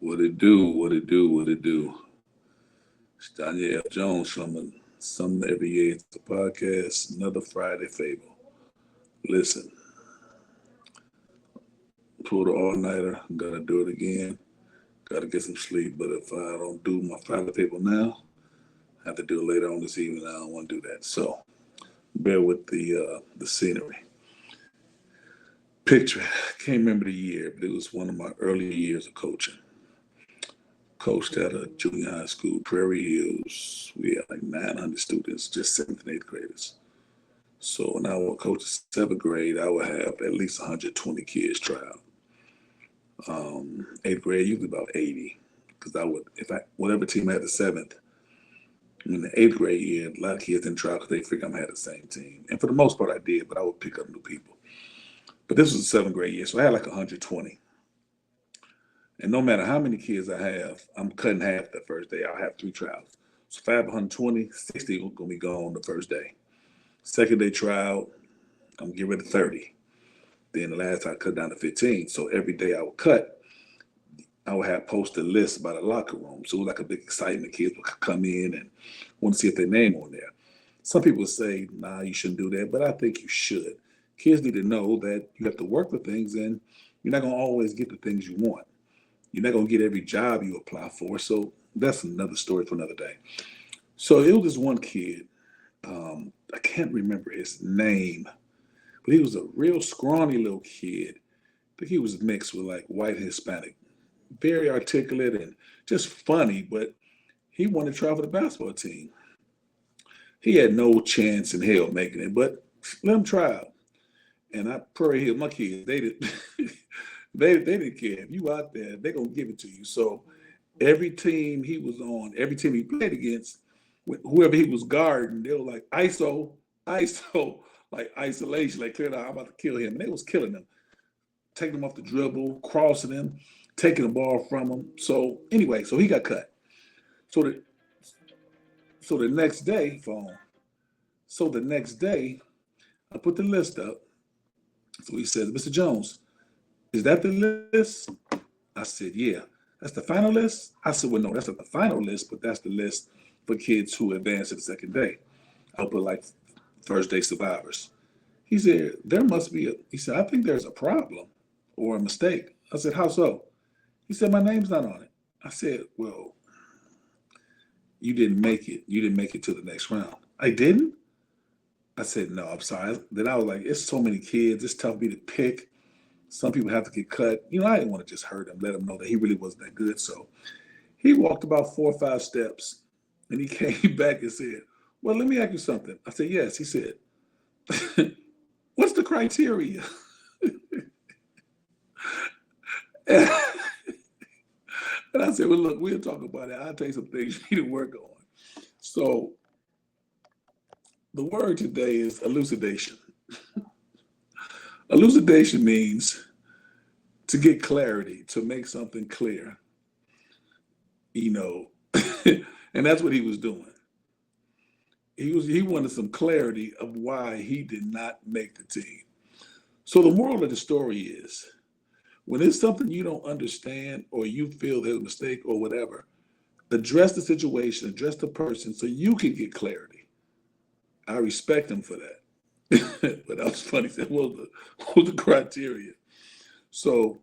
What it do? What it do? What it do? It's Danielle Jones from Some Every Year It's the podcast. Another Friday Fable. Listen, pulled an all-nighter. Gotta do it again. Gotta get some sleep. But if I don't do my Friday Fable now, I have to do it later on this evening. I don't want to do that. So bear with the scenery. Picture it. I can't remember the year, but it was one of my earlier years of coaching. Coached at a junior high school, Prairie Hills. We had like 900 students, just 7th and 8th graders. So when I would coach 7th grade, I would have at least 120 kids try out. 8th grade, usually about 80. Because whatever team I had the 7th, in the 8th grade year, a lot of kids didn't try because they figured I had the same team. And for the most part, I did, but I would pick up new people. But this was the 7th grade year, so I had like 120. And no matter how many kids I have, I'm cutting half the first day. I'll have 3 tryouts. So if I have 120, 60 are going to be gone the first day. Second day tryout, I'm going to get rid of 30. Then the last time I cut down to 15. So every day I would cut, I would have posted lists by the locker room. So it was like a big excitement. Kids would come in and want to see if their name on there. Some people say, nah, you shouldn't do that, but I think you should. Kids need to know that you have to work for things and you're not going to always get the things you want. You're not going to get every job you apply for. So that's another story for another day. So it was this one kid. I can't remember his name, but he was a real scrawny little kid. I think he was mixed with like white and Hispanic. Very articulate and just funny, but he wanted to try for the basketball team. He had no chance in hell making it, but let him try out. And I Prairie Hill, my kids, they did. They didn't care. If you out there, they're going to give it to you. So every team he was on, every team he played against, whoever he was guarding, they were like, ISO, like isolation, like clear out, I'm about to kill him. And they was killing him, taking him off the dribble, crossing him, taking the ball from him. So anyway, so he got cut. So the next day, I put the list up. So he says, Mr. Jones, is that the list? I said, yeah. That's the final list? I said, well, no, that's not the final list, but that's the list for kids who advance to the second day. I'll put like first day survivors. He said, he said, I think there's a problem or a mistake. I said, how so? He said, my name's not on it. I said, well, you didn't make it. You didn't make it to the next round. I didn't? I said, no, I'm sorry. Then I was like, it's so many kids. It's tough for me to pick. Some people have to get cut. I didn't want to just hurt him, let him know that he really wasn't that good. So he walked about 4 or 5 steps, and he came back and said, well, let me ask you something. I said, yes. He said, what's the criteria? And I said, well, look, we'll talk about it. I'll tell you some things you need to work on. So the word today is elucidation. Elucidation means to get clarity, to make something clear, and that's what he was doing. He wanted some clarity of why he did not make the team. So the moral of the story is, when it's something you don't understand or you feel there's a mistake or whatever, address the situation, address the person so you can get clarity. I respect him for that. But that was funny. He said, what was the criteria? So,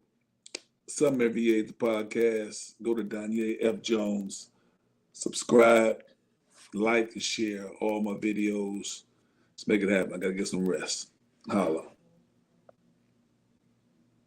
Some Every Year the podcast. Go to Danielle F. Jones. Subscribe, like, and share all my videos. Let's make it happen. I got to get some rest. Holla.